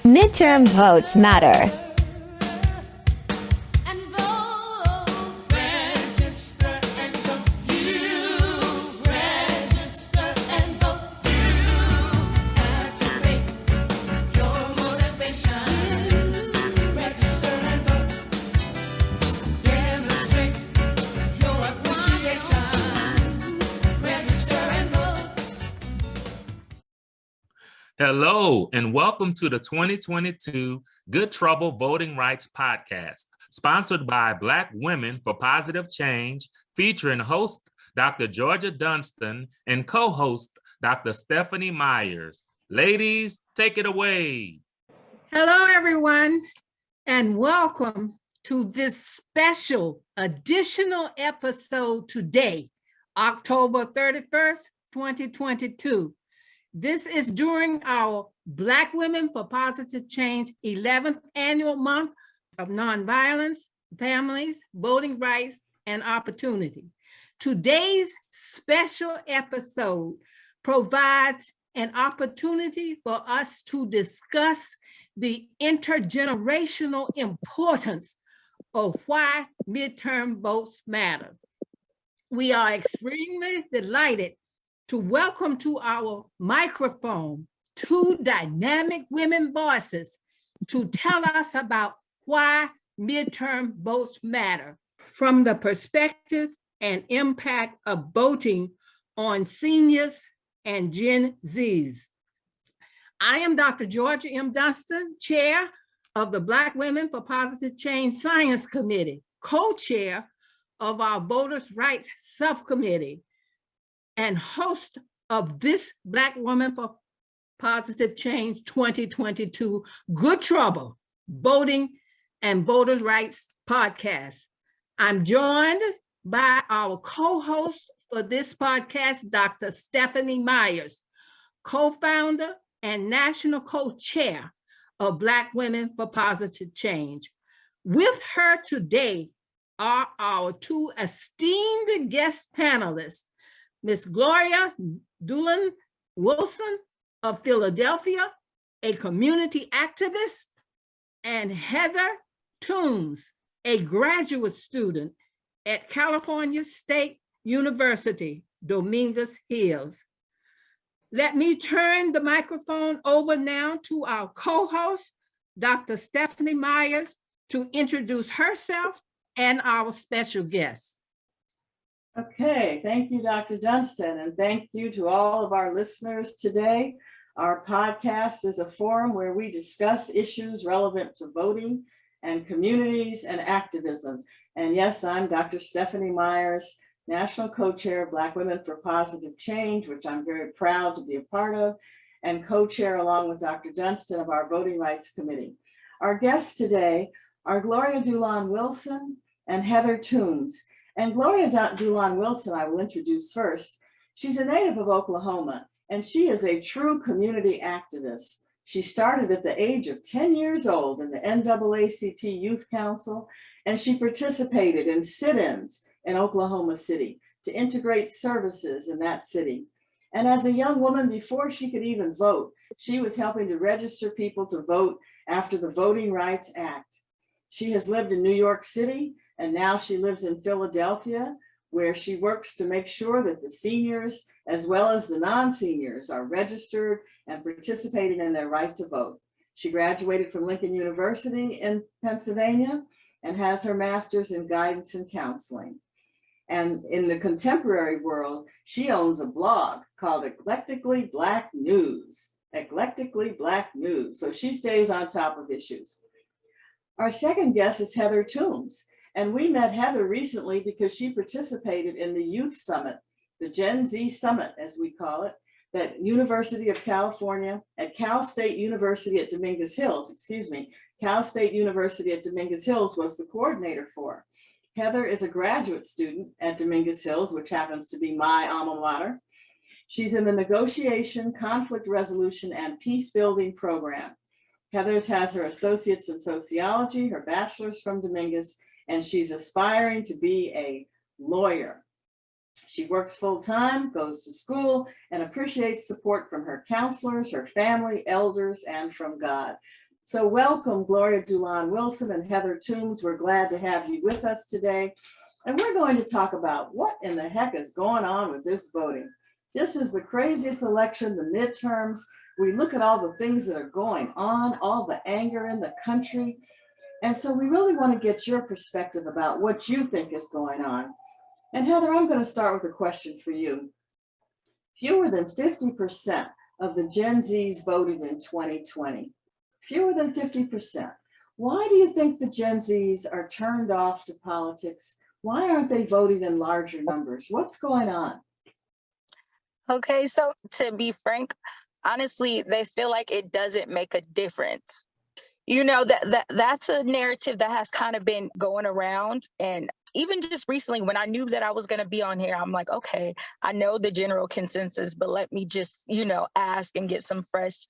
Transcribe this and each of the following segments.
Midterm votes matter. Hello, and welcome to the 2022 Good Trouble Voting Rights Podcast, sponsored by Black Women for Positive Change, featuring host Dr. Georgia Dunston and co-host Dr. Stephanie Myers. Ladies, take it away. Hello, everyone, and welcome to this special additional episode today, October 31st, 2022. This is during our Black Women for Positive Change 11th annual month of nonviolence, families, voting rights, and opportunity. Today's special episode provides an opportunity for us to discuss the intergenerational importance of why midterm votes matter. We are extremely delighted to welcome to our microphone two dynamic women voices to tell us about why midterm votes matter from the perspective and impact of voting on seniors and Gen Zs. I am Dr. Georgia M. Dunston, Chair of the Black Women for Positive Change Science Committee, co-chair of our Voters' Rights Subcommittee, and host of this Black Women for Positive Change 2022 Good Trouble Voting and Voters' Rights podcast. I'm joined by our co-host for this podcast, Dr. Stephanie Myers, co-founder and national co-chair of Black Women for Positive Change. With her today are our two esteemed guest panelists, Ms. Gloria Dulan Wilson of Philadelphia, a community activist, and Heather Toomes, a graduate student at California State University, Dominguez Hills. Let me turn the microphone over now to our co-host, Dr. Stephanie Myers, to introduce herself and our special guest. Okay, thank you, Dr. Dunston, and thank you to all of our listeners today. Our podcast is a forum where we discuss issues relevant to voting and communities and activism. And yes, I'm Dr. Stephanie Myers, National Co-Chair of Black Women for Positive Change, which I'm very proud to be a part of, and co-chair along with Dr. Dunston of our Voting Rights Committee. Our guests today are Gloria Dulan Wilson and Heather Toomes. And Gloria Dulan Wilson, I will introduce first. She's a native of Oklahoma, and she is a true community activist. She started at the age of 10 years old in the NAACP Youth Council, and she participated in sit-ins in Oklahoma City to integrate services in that city. And as a young woman, before she could even vote, she was helping to register people to vote after the Voting Rights Act. She has lived in New York City, and now she lives in Philadelphia, where she works to make sure that the seniors, as well as the non-seniors, are registered and participating in their right to vote. She graduated from Lincoln University in Pennsylvania and has her master's in guidance and counseling. And in the contemporary world, she owns a blog called Eclectically Black News. Eclectically Black News. So she stays on top of issues. Our second guest is Heather Toomes. And we met Heather recently because she participated in the Youth Summit, the GenZ Summit, as we call it, that University of California at Cal State University at Dominguez Hills, Cal State University at Dominguez Hills was the coordinator for. Heather is a graduate student at Dominguez Hills, which happens to be my alma mater. She's in the Negotiation, Conflict Resolution, and Peacebuilding program. Heather has her associates in sociology, her bachelor's from Dominguez, and she's aspiring to be a lawyer. She works full-time, goes to school, and appreciates support from her counselors, her family, elders, and from God. So welcome, Gloria Dulan Wilson and Heather Toomes. We're glad to have you with us today. And we're going to talk about what in the heck is going on with this voting. This is the craziest election, the midterms. We look at all the things that are going on, all the anger in the country. And so we really want to get your perspective about what you think is going on. And Heather, I'm going to start with a question for you. Fewer than 50% of the Gen Zs voted in 2020. Fewer than 50%. Why do you think the Gen Zs are turned off to politics? Why aren't they voting in larger numbers? What's going on? Okay, so to be frank, honestly, they feel like it doesn't make a difference. You know, that's a narrative that has kind of been going around. And even just recently, when I knew that I was going to be on here, I'm like, okay, I know the general consensus, but let me just, ask and get some fresh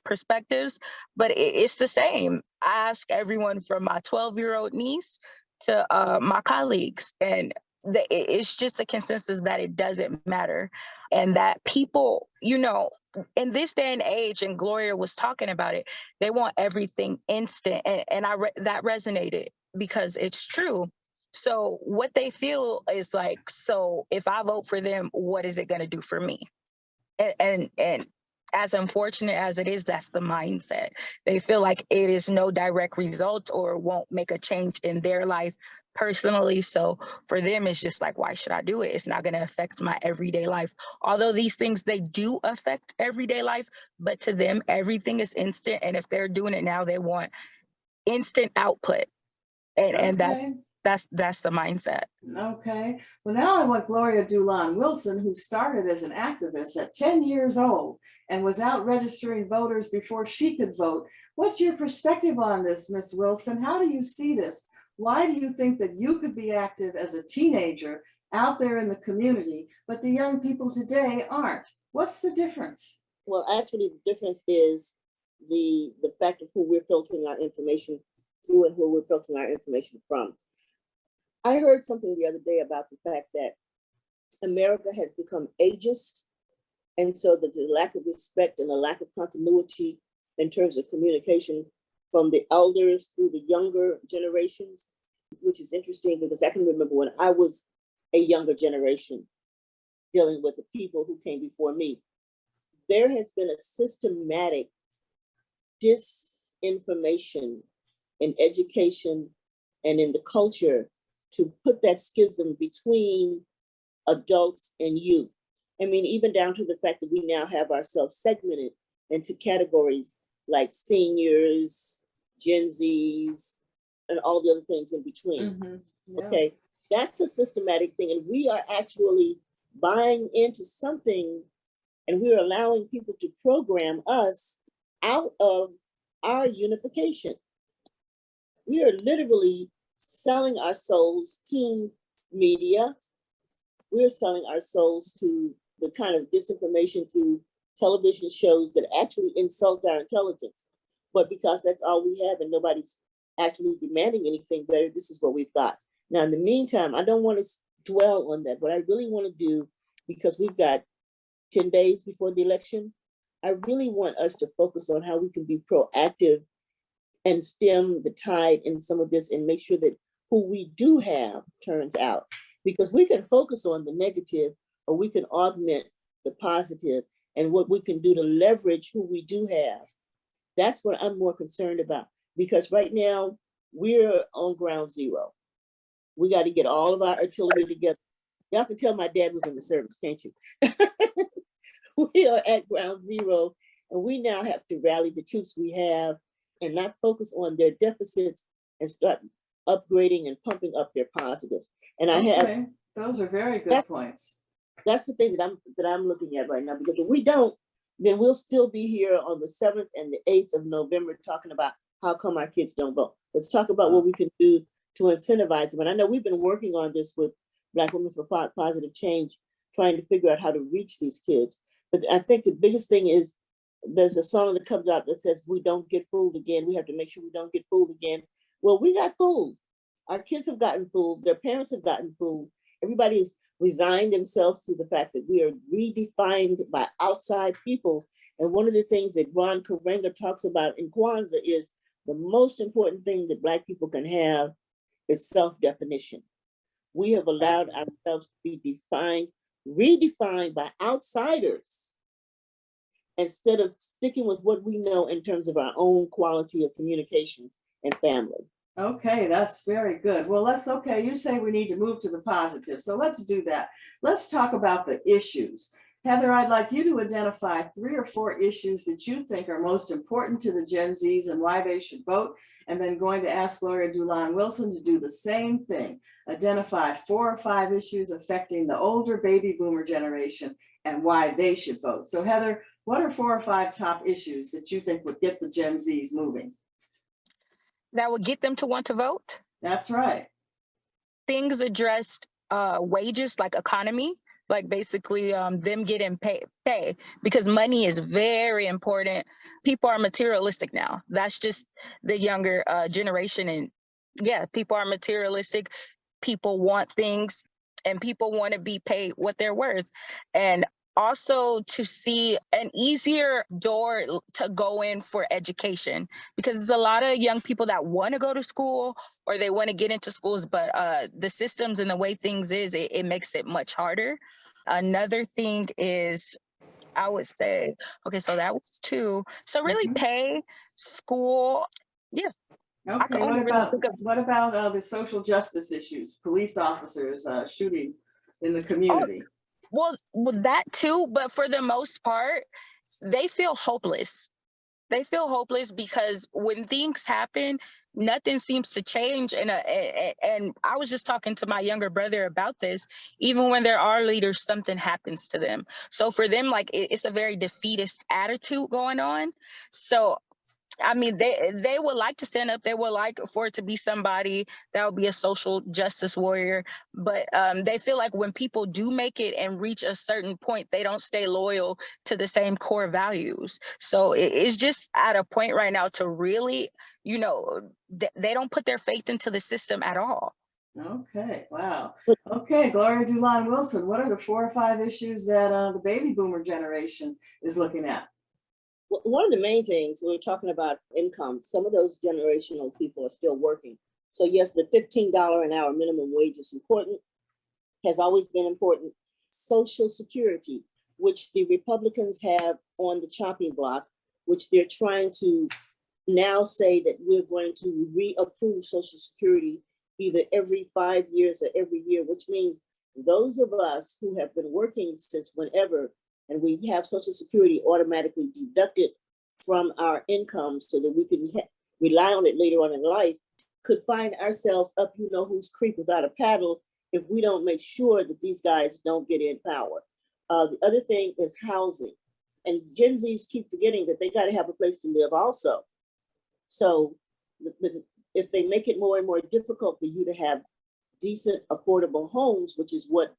perspectives. But it's the same. I ask everyone from my 12-year-old niece to my colleagues, and it's just a consensus that it doesn't matter. And that people, in this day and age, and Gloria was talking about it, they want everything instant. And that resonated because it's true. So what they feel is like, so if I vote for them, what is it going to do for me? And as unfortunate as it is, that's the mindset. They feel like it is no direct result or won't make a change in their life personally. So for them, it's just like, why should I do it? It's not going to affect my everyday life. Although these things, they do affect everyday life, but to them, everything is instant. And if they're doing it now, they want instant output. And that's the mindset. Okay. Well, now I want Gloria Dulan Wilson, who started as an activist at 10 years old and was out registering voters before she could vote. What's your perspective on this, Ms. Wilson? How do you see this? Why do you think that you could be active as a teenager out there in the community, but the young people today aren't? What's the difference? Well, actually, the difference is the fact of who we're filtering our information through and who we're filtering our information from. I heard something the other day about the fact that America has become ageist, and so that the lack of respect and the lack of continuity in terms of communication from the elders through the younger generations, which is interesting because I can remember when I was a younger generation dealing with the people who came before me. There has been a systematic disinformation in education and in the culture to put that schism between adults and youth. I mean, even down to the fact that we now have ourselves segmented into categories like seniors, Gen Zs, and all the other things in between. Mm-hmm. Yeah. Okay, that's a systematic thing. And we are actually buying into something, and we're allowing people to program us out of our unification. We are literally selling our souls to media. We're selling our souls to the kind of disinformation through television shows that actually insult our intelligence. But because that's all we have and nobody's actually demanding anything better, this is what we've got. Now, in the meantime, I don't want to dwell on that. What I really want to do, because we've got 10 days before the election, I really want us to focus on how we can be proactive and stem the tide in some of this and make sure that who we do have turns out. Because we can focus on the negative or we can augment the positive and what we can do to leverage who we do have. That's what I'm more concerned about. Because right now, we're on ground zero. We got to get all of our artillery together. Y'all can tell my dad was in the service, can't you? We are at ground zero, and we now have to rally the troops we have and not focus on their deficits and start upgrading and pumping up their positives. And I have those are very good points. That's the thing that I'm looking at right now, because if we don't, then we'll still be here on the 7th and the 8th of November talking about how come our kids don't vote. Let's talk about what we can do to incentivize them. And I know we've been working on this with Black Women for Positive Change, trying to figure out how to reach these kids. But I think the biggest thing is there's a song that comes out that says, we don't get fooled again. We have to make sure we don't get fooled again. Well, we got fooled. Our kids have gotten fooled. Their parents have gotten fooled. Everybody has resigned themselves to the fact that we are redefined by outside people And one of the things that Ron Karenga talks about in Kwanzaa is the most important thing that Black people can have is self-definition. We have allowed ourselves to be defined, redefined by outsiders, instead of sticking with what we know in terms of our own quality of communication and family. Okay, that's very good. Well, okay, you say we need to move to the positive. So let's do that. Let's talk about the issues. Heather, I'd like you to identify 3 or 4 issues that you think are most important to the Gen Zs and why they should vote. And then going to ask Gloria Dulan Wilson to do the same thing. Identify 4 or 5 issues affecting the older baby boomer generation and why they should vote. So Heather, what are 4 or 5 top issues that you think would get the Gen Zs moving? That would get them to want to vote? That's right. Things addressed wages, like economy, like basically them getting pay, because money is very important. People are materialistic now. That's just the younger generation. And yeah, people are materialistic. People want things and people want to be paid what they're worth. And also to see an easier door to go in for education, because there's a lot of young people that want to go to school or they want to get into schools, but the systems and the way things is, it makes it much harder. Another thing is, I would say, okay, so that was 2. So really pay, school, yeah. Okay, what about the social justice issues, police officers shooting in the community? Well, that too, but for the most part, they feel hopeless. They feel hopeless because when things happen, nothing seems to change. And I was just talking to my younger brother about this. Even when there are leaders, something happens to them. So for them, like it's a very defeatist attitude going on. So I mean, they would like to stand up. They would like for it to be somebody that would be a social justice warrior. But they feel like when people do make it and reach a certain point, they don't stay loyal to the same core values. So it's just at a point right now to really, they don't put their faith into the system at all. Okay, wow. Okay, Gloria Dulan Wilson, what are the 4 or 5 issues that the baby boomer generation is looking at? One of the main things, we're talking about income, some of those generational people are still working. So yes, the $15 an hour minimum wage is important, has always been important. Social Security, which the Republicans have on the chopping block, which they're trying to now say that we're going to reapprove Social Security either every 5 years or every year, which means those of us who have been working since whenever, and we have Social Security automatically deducted from our income so that we can rely on it later on in life, could find ourselves up whose creek without a paddle if we don't make sure that these guys don't get in power. The other thing is housing. And Gen Zs keep forgetting that they got to have a place to live also. So if they make it more and more difficult for you to have decent, affordable homes, which is what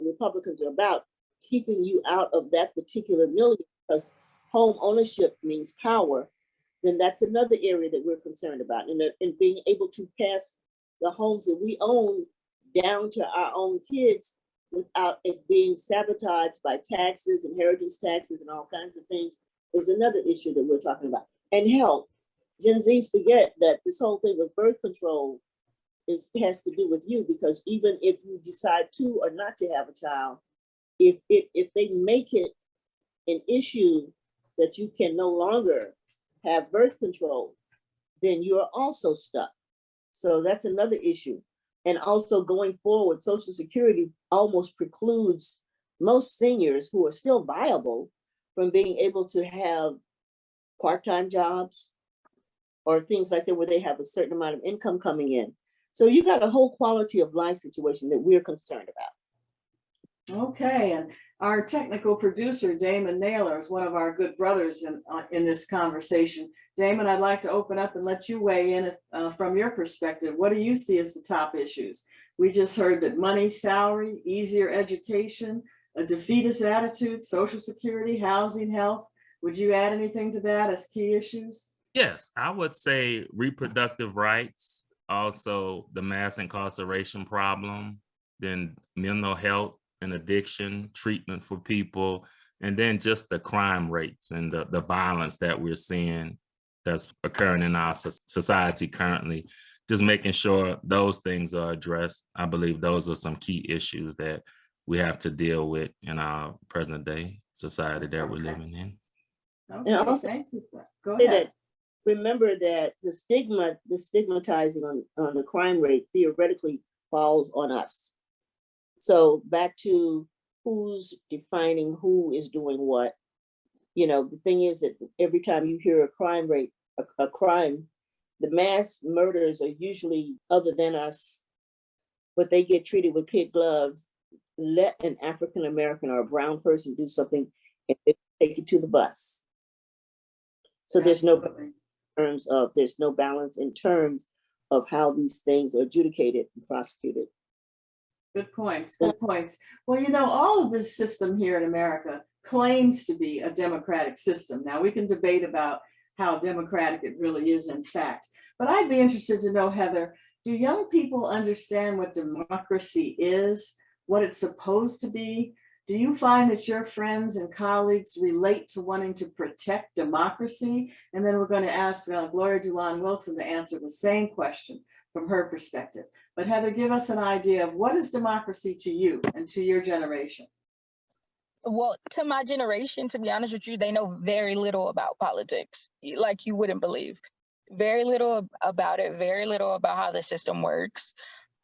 Republicans are about, keeping you out of that particular milieu because home ownership means power, then that's another area that we're concerned about. And being able to pass the homes that we own down to our own kids without it being sabotaged by taxes, inheritance taxes, and all kinds of things is another issue that we're talking about. And health. Gen Zs forget that this whole thing with birth control has to do with you, because even if you decide to or not to have a child, if they make it an issue that you can no longer have birth control, then you are also stuck. So that's another issue. And also going forward, Social Security almost precludes most seniors who are still viable from being able to have part-time jobs or things like that where they have a certain amount of income coming in. So you got a whole quality of life situation that we're concerned about. Okay, and our technical producer, Damon Naylor, is one of our good brothers in this conversation. Damon, I'd like to open up and let you weigh in from your perspective. What do you see as the top issues? We just heard that money, salary, easier education, a defeatist attitude, Social Security, housing, health. Would you add anything to that as key issues? Yes, I would say reproductive rights, also the mass incarceration problem, then mental health and addiction treatment for people, And then just the crime rates and the violence that we're seeing that's occurring in our society currently, just making sure those things are addressed. I believe those are some key issues that we have to deal with in our present day society that we're living in. Okay, And also, thank you. Go say ahead. that, remember that the stigmatizing on the crime rate theoretically falls on us. So back to who's defining who is doing what. You know, the thing is that every time you hear a crime rate, a crime, the mass murders are usually other than us, but they get treated with kid gloves. Let an African American or a brown person do something and they take it to the bus. So there's no balance in terms of how these things are adjudicated and prosecuted. Good points, good points. Well, you know, all of this system here in America claims to be a democratic system. Now, we can debate about how democratic it really is in fact, but I'd be interested to know, Heather, do young people understand what democracy is, what it's supposed to be? Do you find that your friends and colleagues relate to wanting to protect democracy? And then we're going to ask Gloria Dulan Wilson to answer the same question from her perspective. But Heather, give us an idea of what is democracy to you and to your generation? Well, to my generation, to be honest with you, they know very little about politics, like you wouldn't believe. Very little about it, very little about how the system works.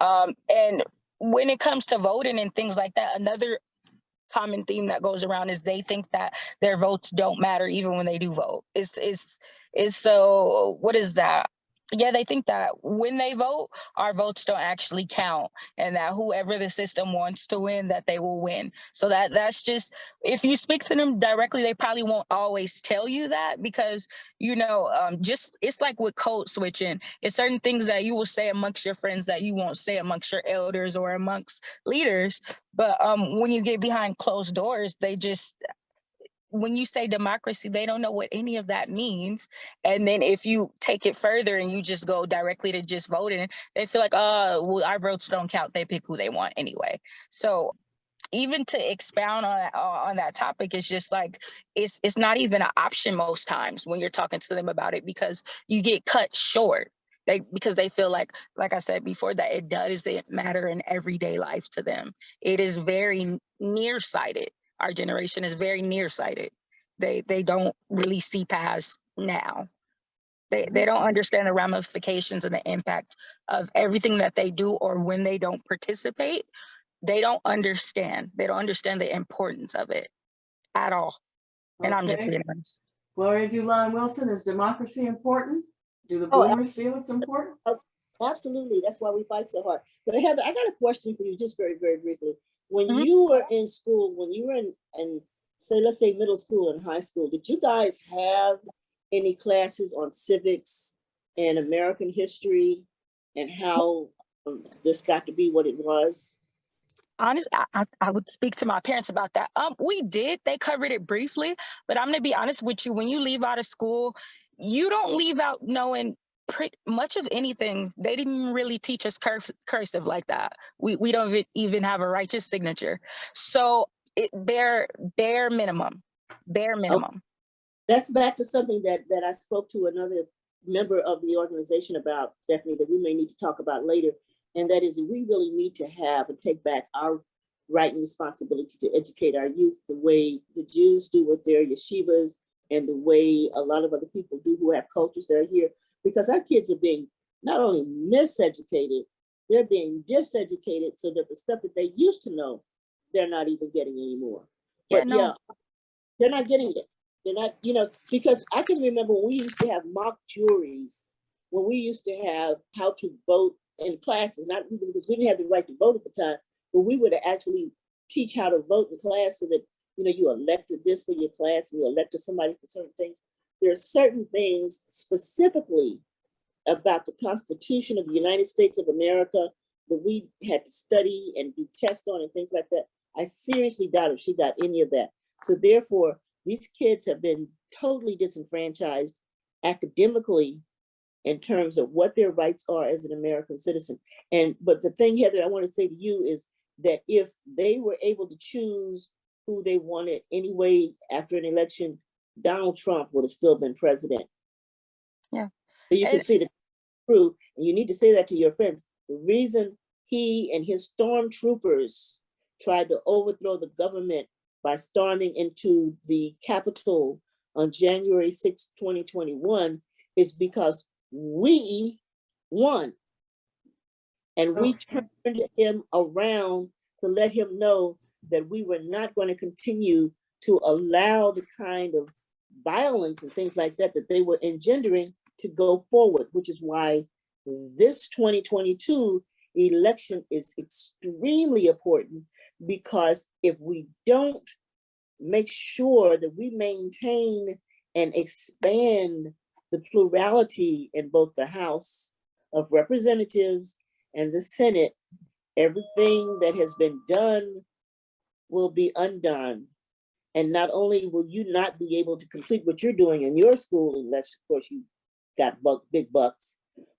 And when it comes to voting and things like that, another common theme that goes around is they think that their votes don't matter even when they do vote. It's so, what is that? Yeah, they think that when they vote, our votes don't actually count, and that whoever the system wants to win, that they will win. So that's just, if you speak to them directly, they probably won't always tell you that, because, you know, just, it's like with code switching. It's certain things that you will say amongst your friends that you won't say amongst your elders or amongst leaders. But when you get behind closed doors, they just, when you say democracy, they don't know what any of that means. And then if you take it further and you just go directly to just voting, they feel like, oh, well, our votes don't count. They pick who they want anyway. So even to expound on that topic is just like, it's not even an option most times when you're talking to them about it, because you get cut short. Because they feel like I said before, that it doesn't matter in everyday life to them. It is very nearsighted. Our generation is very nearsighted. They don't really see past now. They don't understand the ramifications and the impact of everything that they do, or when they don't participate, they don't understand. They don't understand the importance of it at all. And I'm just being honest. Gloria Dulan Wilson, is democracy important? Do the boomers feel it's important? Absolutely. That's why we fight so hard. But Heather, I got a question for you, just very, very briefly. When you were in school, when you were in say, let's say middle school and high school, did you guys have any classes on civics and American history and how this got to be what it was? Honest, I would speak to my parents about that. We did. They covered it briefly, but I'm going to be honest with you. When you leave out of school, you don't leave out knowing pretty much of anything. They didn't really teach us cursive like that. We don't even have a righteous signature. So it bare minimum. Oh, that's back to something that I spoke to another member of the organization about, Stephanie, that we may need to talk about later. And that is that we really need to have and take back our right and responsibility to educate our youth the way the Jews do with their yeshivas and the way a lot of other people do who have cultures that are here. Because our kids are being not only miseducated, they're being diseducated so that the stuff that they used to know, they're not even getting anymore. But yeah, they're not getting it. They're not, because I can remember when we used to have mock juries, when we used to have how to vote in classes, not even because we didn't have the right to vote at the time, but we would actually teach how to vote in class so that, you elected this for your class, and you elected somebody for certain things. There are certain things specifically about the Constitution of the United States of America that we had to study and do tests on and things like that. I seriously doubt if she got any of that. So therefore, these kids have been totally disenfranchised academically in terms of what their rights are as an American citizen. But the thing, Heather, I want to say to you is that if they were able to choose who they wanted anyway after an election, Donald Trump would have still been president. Yeah. So you can see the truth, and you need to say that to your friends. The reason he and his stormtroopers tried to overthrow the government by storming into the Capitol on January 6, 2021, is because we won. And we turned him around to let him know that we were not going to continue to allow the kind of violence and things like that that they were engendering to go forward, which is why this 2022 election is extremely important, because if we don't make sure that we maintain and expand the plurality in both the House of Representatives and the Senate, everything that has been done will be undone. And not only will you not be able to complete what you're doing in your school, unless of course you got big bucks,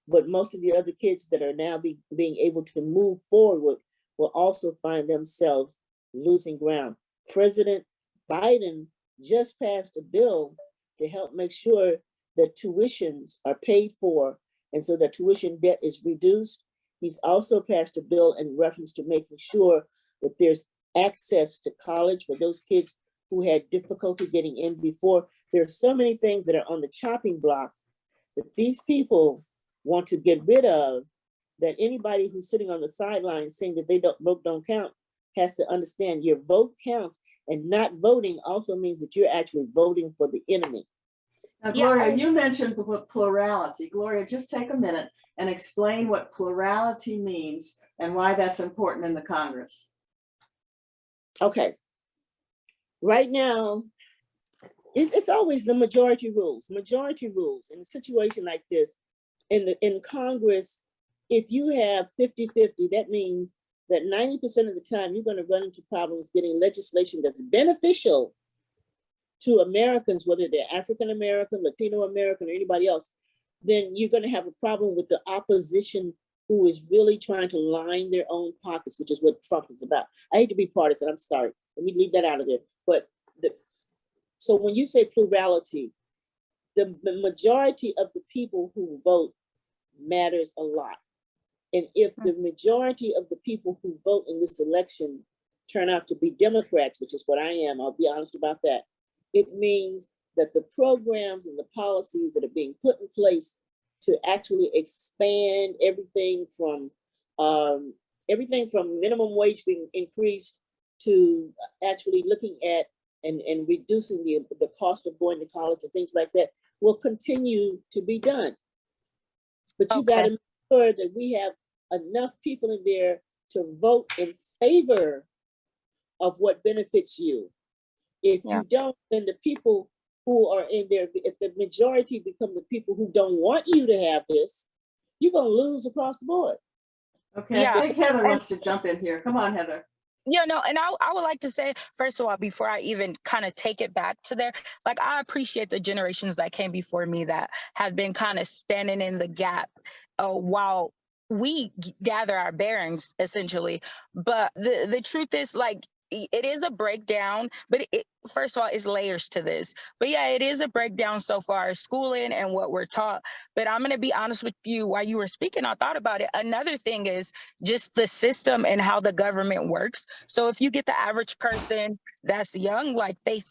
but most of the other kids that are now being able to move forward will also find themselves losing ground. President Biden just passed a bill to help make sure that tuitions are paid for, and so that tuition debt is reduced. He's also passed a bill in reference to making sure that there's access to college for those kids who had difficulty getting in before. There are so many things that are on the chopping block that these people want to get rid of, that anybody who's sitting on the sidelines saying that they vote don't count has to understand your vote counts, and not voting also means that you're actually voting for the enemy. Now, Gloria, you mentioned plurality. Gloria, just take a minute and explain what plurality means and why that's important in the Congress. Okay. Right now, it's always the majority rules. Majority rules in a situation like this, in Congress, if you have 50-50, that means that 90% of the time you're going to run into problems getting legislation that's beneficial to Americans, whether they're African American, Latino American, or anybody else. Then you're going to have a problem with the opposition who is really trying to line their own pockets, which is what Trump is about. I hate to be partisan, I'm sorry. Let me leave that out of there. But so when you say plurality, the majority of the people who vote matters a lot. And if the majority of the people who vote in this election turn out to be Democrats, which is what I am, I'll be honest about that, it means that the programs and the policies that are being put in place to actually expand everything from minimum wage being increased to actually looking at and reducing the cost of going to college and things like that will continue to be done. But you got to make sure that we have enough people in there to vote in favor of what benefits you. If you don't, then the people who are in there, if the majority become the people who don't want you to have this, you're going to lose across the board. Okay, I think Heather wants to jump in here. Come on, Heather. Yeah, no, and I would like to say, first of all, before I even kind of take it back to there, like I appreciate the generations that came before me that have been kind of standing in the gap while we gather our bearings, essentially. But the truth is, like, it is a breakdown, but first of all, it's layers to this. But yeah, it is a breakdown so far as schooling and what we're taught. But I'm going to be honest with you, while you were speaking, I thought about it. Another thing is just the system and how the government works. So if you get the average person that's young, like they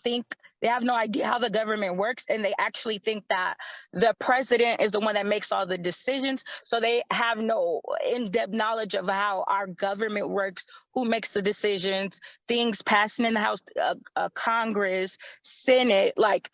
have no idea how the government works, and they actually think that the president is the one that makes all the decisions. So they have no in-depth knowledge of how our government works, who makes the decisions, things passing in the House, Congress, Senate, like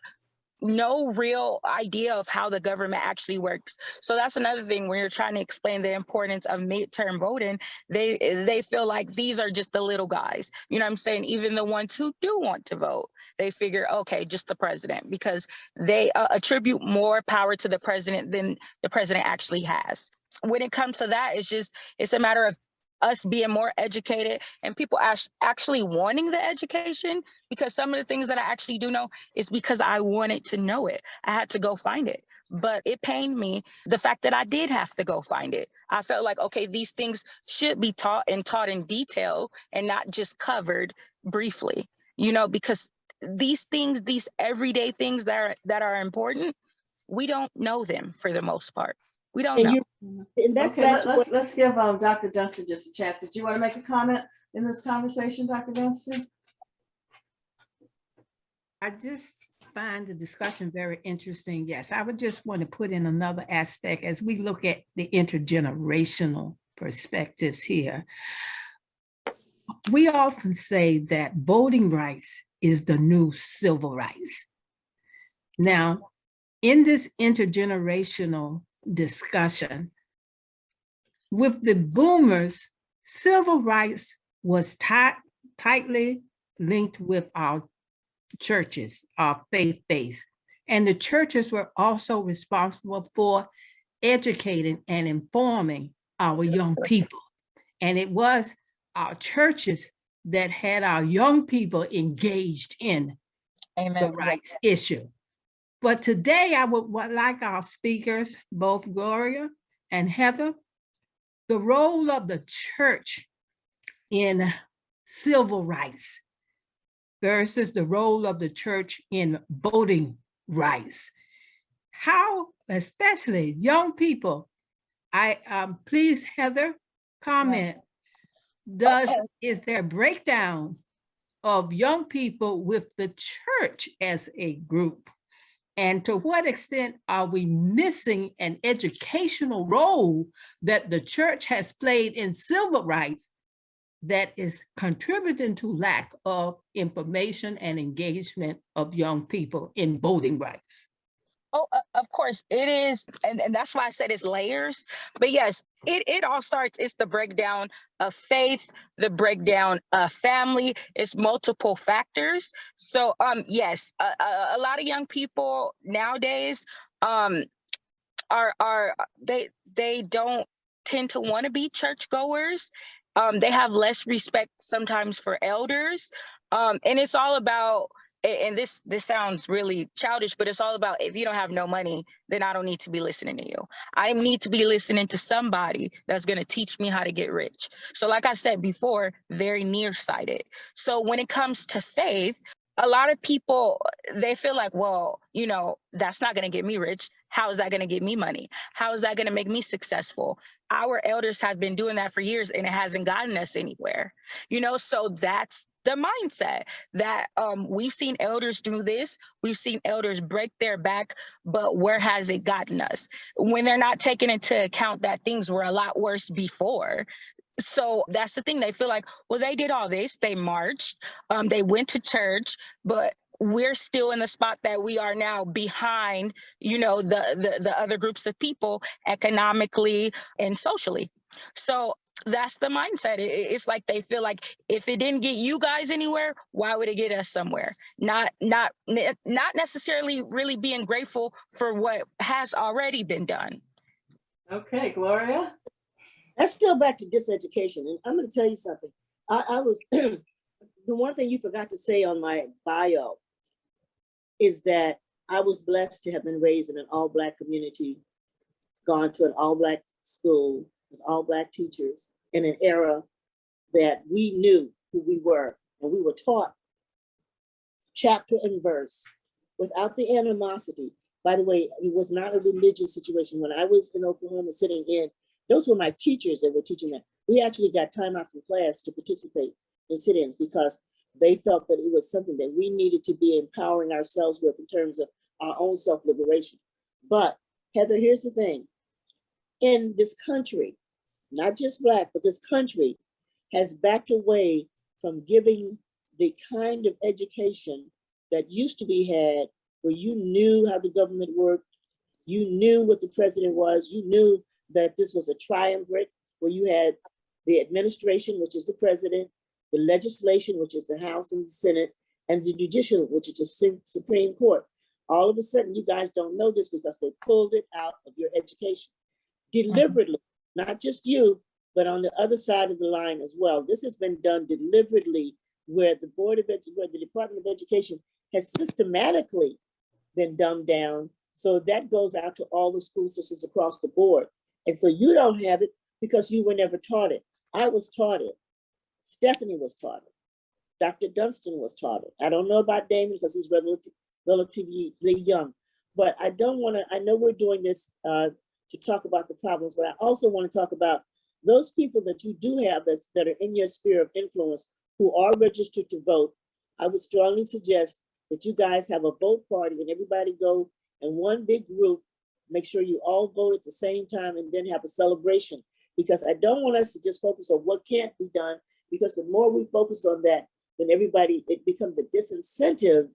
no real idea of how the government actually works. So that's another thing when you're trying to explain the importance of midterm voting, they feel like these are just the little guys. You know what I'm saying? Even the ones who do want to vote, they figure, okay, just the president, because they attribute more power to the president than the president actually has. When it comes to that, it's a matter of us being more educated and people actually wanting the education, because some of the things that I actually do know is because I wanted to know it. I had to go find it. But it pained me, the fact that I did have to go find it. I felt like, okay, these things should be taught and taught in detail and not just covered briefly. because these things, these everyday things that are important, we don't know them for the most part. We don't know. And that's Okay, back to what, let's give Dr. Dunston just a chance. Did you want to make a comment in this conversation, Dr. Dunston? I just find the discussion very interesting. Yes, I would just want to put in another aspect as we look at the intergenerational perspectives here. We often say that voting rights is the new civil rights. Now, in this intergenerational discussion, with the boomers, civil rights was tightly linked with our churches, our faith base. And the churches were also responsible for educating and informing our young people. And it was our churches that had our young people engaged in the rights issue. But today I would like our speakers, both Gloria and Heather, the role of the church in civil rights versus the role of the church in voting rights. How, especially young people, please, Heather, comment. Is there a breakdown of young people with the church as a group? And to what extent are we missing an educational role that the church has played in civil rights that is contributing to lack of information and engagement of young people in voting rights? Oh, of course it is. And that's why I said it's layers. But yes, it all starts, it's the breakdown of faith, the breakdown of family, it's multiple factors. So yes, a lot of young people nowadays they don't tend to want to be churchgoers. They have less respect sometimes for elders. And it's all about, and this sounds really childish, but it's all about, if you don't have no money, then I don't need to be listening to you. I need to be listening to somebody that's going to teach me how to get rich. So like I said before, very nearsighted. So when it comes to faith, a lot of people, they feel like, well, that's not going to get me rich. How is that going to get me money? How is that going to make me successful? Our elders have been doing that for years and it hasn't gotten us anywhere. So that's the mindset that we've seen elders do this. We've seen elders break their back, but where has it gotten us? When they're not taking into account that things were a lot worse before. So that's the thing. They feel like, well, they did all this. They marched, they went to church, but we're still in the spot that we are now behind, the other groups of people economically and socially. So that's the mindset. It's like they feel like if it didn't get you guys anywhere, why would it get us somewhere? Not necessarily really being grateful for what has already been done. Okay, Gloria. that's still back to diseducation. And I'm going to tell you something. I was, the one thing you forgot to say on my bio is that I was blessed to have been raised in an all-Black community, gone to an all-Black school with all-Black teachers in an era that we knew who we were, and we were taught chapter and verse without the animosity. By the way, it was not a religious situation. When I was in Oklahoma sitting in, those were my teachers that were teaching that. We actually got time out from class to participate in sit-ins because they felt that it was something that we needed to be empowering ourselves with in terms of our own self-liberation. But Heather, here's the thing. In this country, not just Black, but this country has backed away from giving the kind of education that used to be had, where you knew how the government worked, you knew what the president was, you knew that this was a triumvirate, where you had the administration, which is the president, the legislation, which is the House and the Senate, and the judicial, which is the Supreme Court. All of a sudden, you guys don't know this because they pulled it out of your education deliberately, not just you, but on the other side of the line as well. This has been done deliberately, where the where the Department of Education has systematically been dumbed down. So that goes out to all the school systems across the board. And so you don't have it because you were never taught it. I was taught it. Stephanie was taught it. Dr. Dunston was taught it. I don't know about Damon because he's relatively young, but I know we're doing this to talk about the problems, but I also want to talk about those people that you do have that are in your sphere of influence who are registered to vote. I would strongly suggest that you guys have a vote party and everybody go in one big group, make sure you all vote at the same time and then have a celebration. Because I don't want us to just focus on what can't be done, because the more we focus on that, then it becomes a disincentive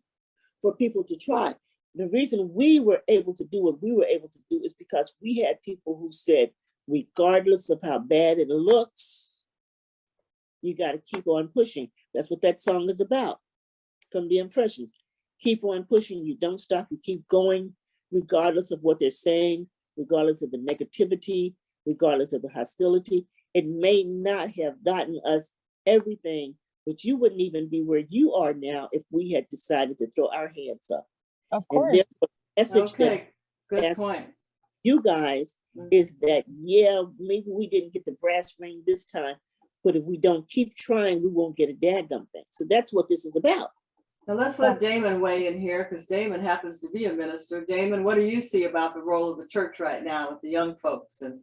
for people to try. The reason we were able to do what we were able to do is because we had people who said, regardless of how bad it looks, you got to keep on pushing. That's what that song is about, from the Impressions. Keep on pushing, you don't stop, you keep going, regardless of what they're saying, regardless of the negativity, regardless of the hostility. It may not have gotten us everything, but you wouldn't even be where you are now if we had decided to throw our hands up. Of course. And therefore, the message Okay, good that point. you guys is that, yeah, maybe we didn't get the brass ring this time, but if we don't keep trying, we won't get a dadgum thing. So that's what this is about. Now let's let Damon weigh in here, because Damon happens to be a minister. Damon, what do you see about the role of the church right now with the young folks and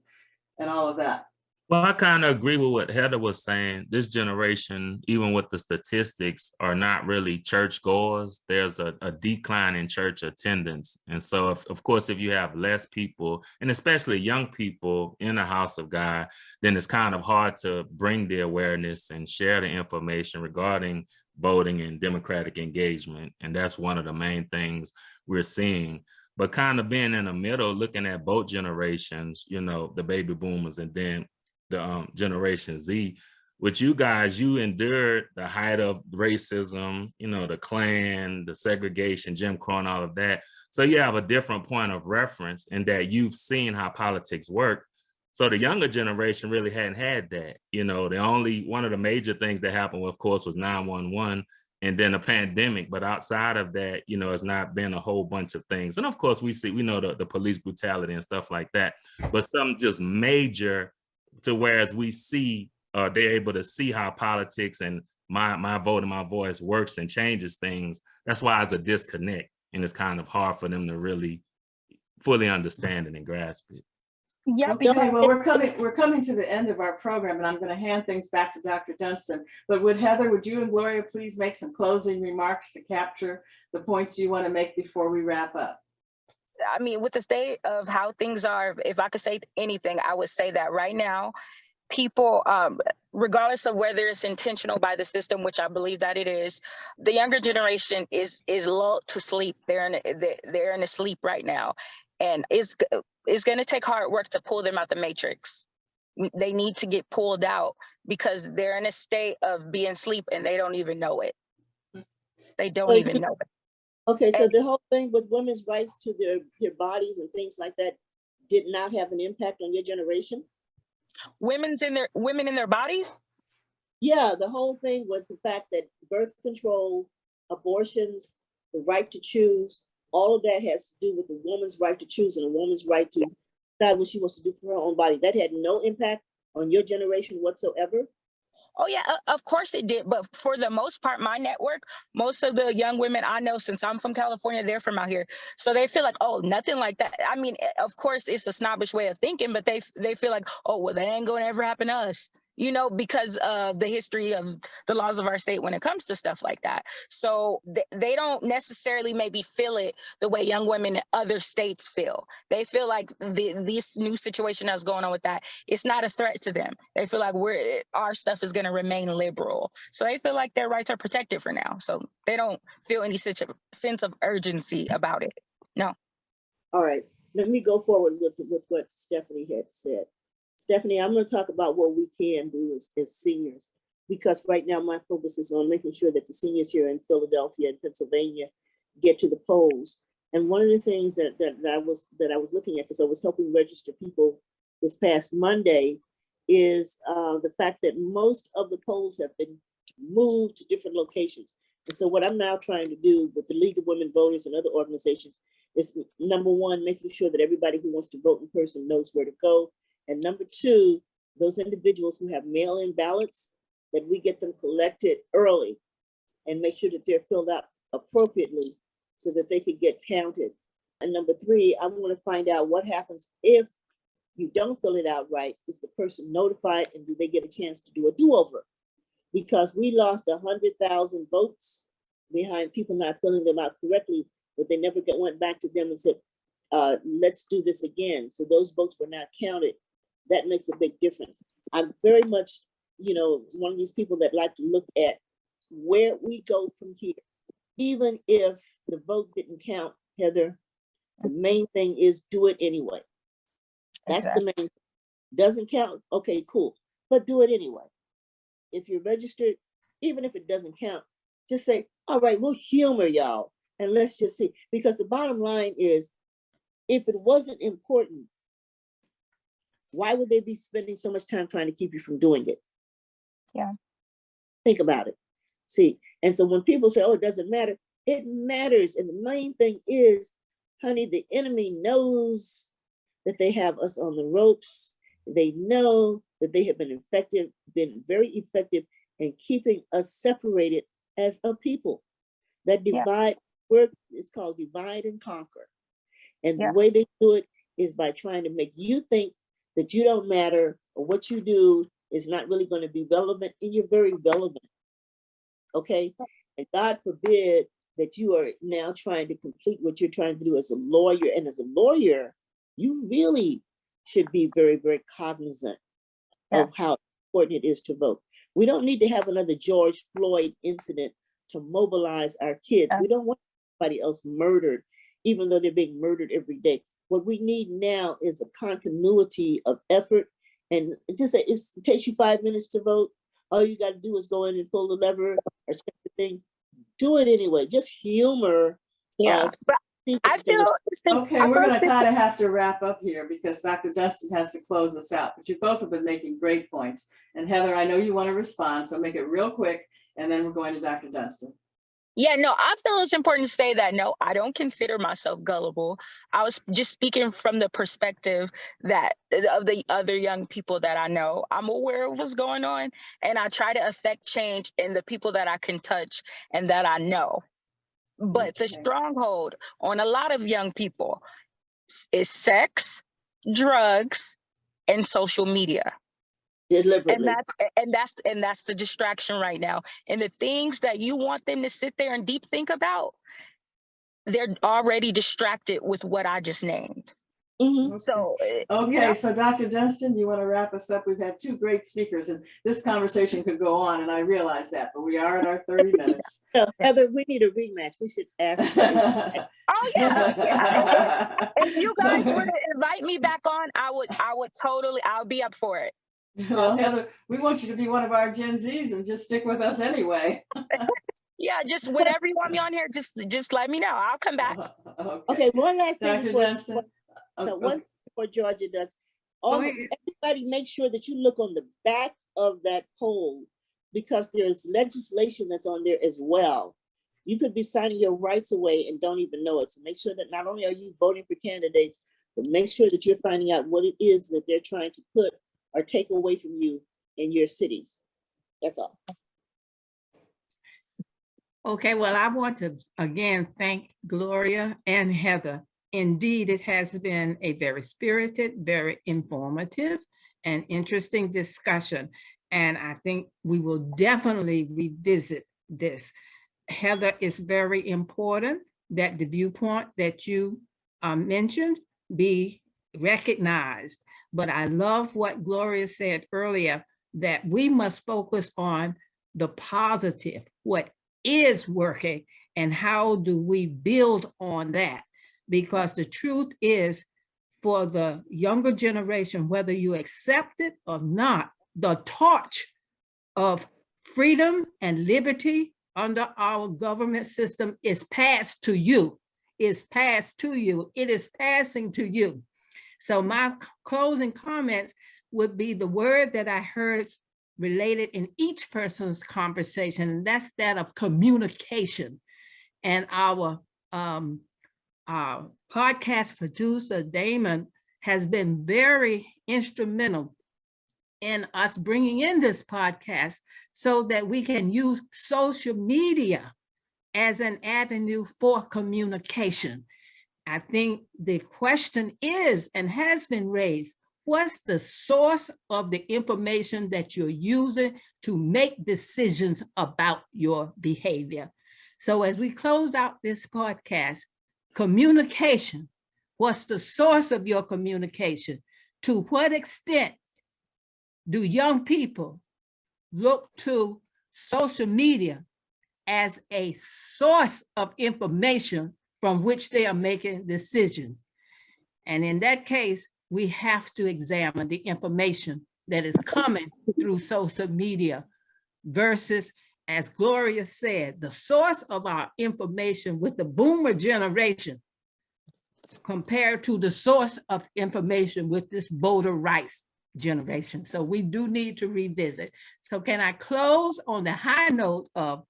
all of that? Well, I kind of agree with what Heather was saying. This generation, even with the statistics, are not really church goers. There's a decline in church attendance. And so, of course, if you have less people, and especially young people in the house of God, then it's kind of hard to bring the awareness and share the information regarding voting and democratic engagement. And that's one of the main things we're seeing. But kind of being in the middle, looking at both generations, the baby boomers and then the Generation Z, with you guys, you endured the height of racism, the Klan, the segregation, Jim Crow, and all of that. So you have a different point of reference in that you've seen how politics work. So the younger generation really hadn't had that. One of the major things that happened, of course, was 9/11 and then a pandemic. But outside of that, it's not been a whole bunch of things. And of course, we know the police brutality and stuff like that, but some just major, to whereas we see, they're able to see how politics and my vote and my voice works and changes things. That's why it's a disconnect, and it's kind of hard for them to really fully understand it and grasp it. Yeah. Okay, well, we're coming to the end of our program, and I'm going to hand things back to Dr. Dunston. But Heather, would you and Gloria please make some closing remarks to capture the points you want to make before we wrap up? I mean, with the state of how things are, if I could say anything, I would say that right now, people, regardless of whether it's intentional by the system, which I believe that it is, the younger generation is lulled to sleep. They're in a sleep right now, and it's going to take hard work to pull them out the matrix. They need to get pulled out because they're in a state of being asleep and they don't even know it. They don't even know it. Okay, so the whole thing with women's rights to their bodies and things like that did not have an impact on your generation? Women in their bodies? Yeah, the whole thing with the fact that birth control, abortions, the right to choose, all of that has to do with the woman's right to choose and a woman's right to decide what she wants to do for her own body. That had no impact on your generation whatsoever? Oh, yeah, of course it did. But for the most part, my network, most of the young women I know, since I'm from California, they're from out here. So they feel like, oh, nothing like that. I mean, of course, it's a snobbish way of thinking, but they feel like, oh, well, that ain't going to ever happen to us, because of the history of the laws of our state when it comes to stuff like that. So they don't necessarily maybe feel it the way young women in other states feel. They feel like this new situation that's going on with that, it's not a threat to them. They feel like our stuff is going to remain liberal. So they feel like their rights are protected for now. So they don't feel any such a sense of urgency about it. No. All right, let me go forward with what Stephanie had said. Stephanie, I'm going to talk about what we can do as seniors, because right now my focus is on making sure that the seniors here in Philadelphia and Pennsylvania get to the polls. And one of the things that I was looking at, because I was helping register people this past Monday, is the fact that most of the polls have been moved to different locations. And so what I'm now trying to do with the League of Women Voters and other organizations is, number one, making sure that everybody who wants to vote in person knows where to go. And number two, those individuals who have mail-in ballots, that we get them collected early and make sure that they're filled out appropriately so that they can get counted. And number three, I want to find out what happens if you don't fill it out right. Is the person notified, and do they get a chance to do a do-over? Because we lost 100,000 votes behind people not filling them out correctly, but they never went back to them and said, let's do this again. So those votes were not counted. That makes a big difference. I'm very much, one of these people that like to look at where we go from here. Even if the vote didn't count, Heather, the main thing is do it anyway. That's the main thing. Doesn't count, okay, cool, but do it anyway. If you're registered, even if it doesn't count, just say, all right, we'll humor y'all and let's just see. Because the bottom line is, if it wasn't important, why would they be spending so much time trying to keep you from doing it? Yeah. Think about it. See, and so when people say, oh, it doesn't matter, it matters. And the main thing is, honey, the enemy knows that they have us on the ropes. They know that they have been very effective in keeping us separated as a people. That divide work is called divide and conquer. And the way they do it is by trying to make you think that you don't matter, or what you do is not really going to be relevant, and you're very relevant. Okay? And God forbid that you are now trying to complete what you're trying to do as a lawyer. And as a lawyer, you really should be very, very cognizant of how important it is to vote. We don't need to have another George Floyd incident to mobilize our kids. We don't want anybody else murdered, even though they're being murdered every day. What we need now is a continuity of effort. And just say, it takes you 5 minutes to vote. All you got to do is go in and pull the lever or check the thing. Do it anyway. Just humor us. But I feel okay, we're going to kind of have to wrap up here because Dr. Dunston has to close us out. But you both have been making great points. And Heather, I know you want to respond, so make it real quick, and then we're going to Dr. Dunston. Yeah, no, I feel it's important to say that, no, I don't consider myself gullible. I was just speaking from the perspective that of the other young people that I know. I'm aware of what's going on, and I try to affect change in the people that I can touch and that I know. But the stronghold on a lot of young people is sex, drugs, and social media. Deliberately. And that's the distraction right now. And the things that you want them to sit there and deep think about, they're already distracted with what I just named. Mm-hmm. So so Dr. Dunston, you want to wrap us up? We've had two great speakers, and this conversation could go on, and I realize that, but we are at our 30 minutes. Heather, we need a rematch. We should ask. Oh yeah. If you guys were to invite me back on, I'll be up for it. Well, Heather, we want you to be one of our Gen Zs and just stick with us anyway. Yeah, just whenever you want me on here, just let me know. I'll come back. Okay, one last thing Dr. Dunston. One before Georgia does. Everybody make sure that you look on the back of that poll, because there's legislation that's on there as well. You could be signing your rights away and don't even know it. So make sure that not only are you voting for candidates, but make sure that you're finding out what it is that they're trying to put or take away from you in your cities. That's all. Okay, well, I want to again thank Gloria and Heather. Indeed, it has been a very spirited, very informative, and interesting discussion. And I think we will definitely revisit this. Heather, it's very important that the viewpoint that you mentioned be recognized. But I love what Gloria said earlier, that we must focus on the positive, what is working, and how do we build on that? Because the truth is, for the younger generation, whether you accept it or not, the torch of freedom and liberty under our government system is passed to you. Is passed to you. It is passing to you. So my closing comments would be the word that I heard related in each person's conversation, and that's that of communication. And our podcast producer, Damon, has been very instrumental in us bringing in this podcast so that we can use social media as an avenue for communication. I think the question is and has been raised, what's the source of the information that you're using to make decisions about your behavior? So as we close out this podcast, communication, what's the source of your communication? To what extent do young people look to social media as a source of information from which they are making decisions? And in that case, we have to examine the information that is coming through social media versus, as Gloria said, the source of our information with the boomer generation compared to the source of information with this voter rights generation. So we do need to revisit. So can I close on the high note of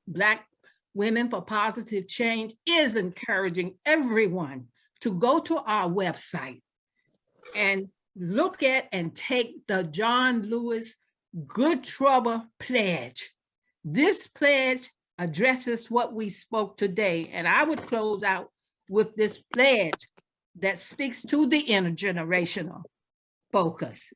Black Women for Positive Change is encouraging everyone to go to our website and look at and take the John Lewis Good Trouble Pledge. This pledge addresses what we spoke today, and I would close out with this pledge that speaks to the intergenerational focus.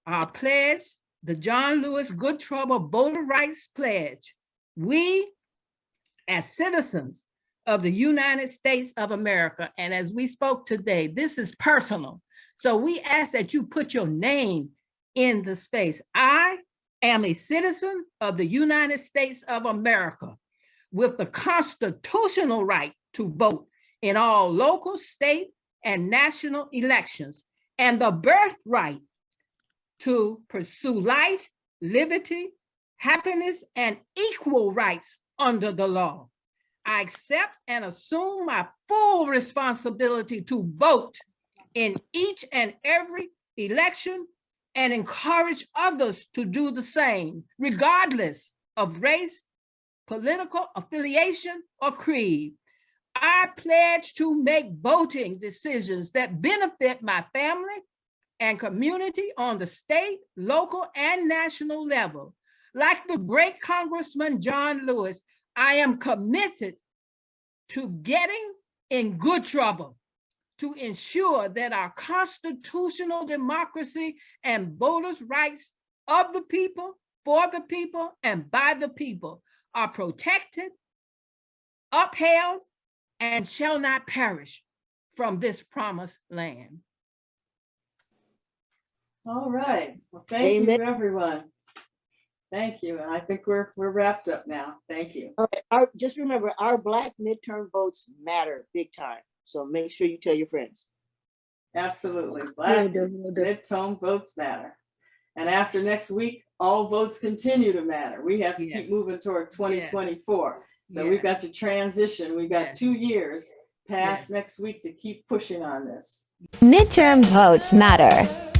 Our pledge, the John Lewis Good Trouble Voter Rights Pledge. We, as citizens of the United States of America, and as we spoke today, this is personal. So we ask that you put your name in the space. I am a citizen of the United States of America with the constitutional right to vote in all local, state, and national elections, and the birthright to pursue life, liberty, happiness, and equal rights under the law. I accept and assume my full responsibility to vote in each and every election and encourage others to do the same, regardless of race, political affiliation, or creed. I pledge to make voting decisions that benefit my family and community on the state, local, and national level. Like the great Congressman John Lewis, I am committed to getting in good trouble to ensure that our constitutional democracy and voters' rights of the people, for the people, and by the people are protected, upheld, and shall not perish from this promised land. All right. Well, thank you, everyone. Thank you. And I think we're wrapped up now. Thank you. All right. Just remember, our Black midterm votes matter big time. So make sure you tell your friends. Absolutely. Black midterm votes matter. And after next week, all votes continue to matter. We have to keep moving toward 2024. So we've got to transition. We've got 2 years past next week to keep pushing on this. Midterm votes matter.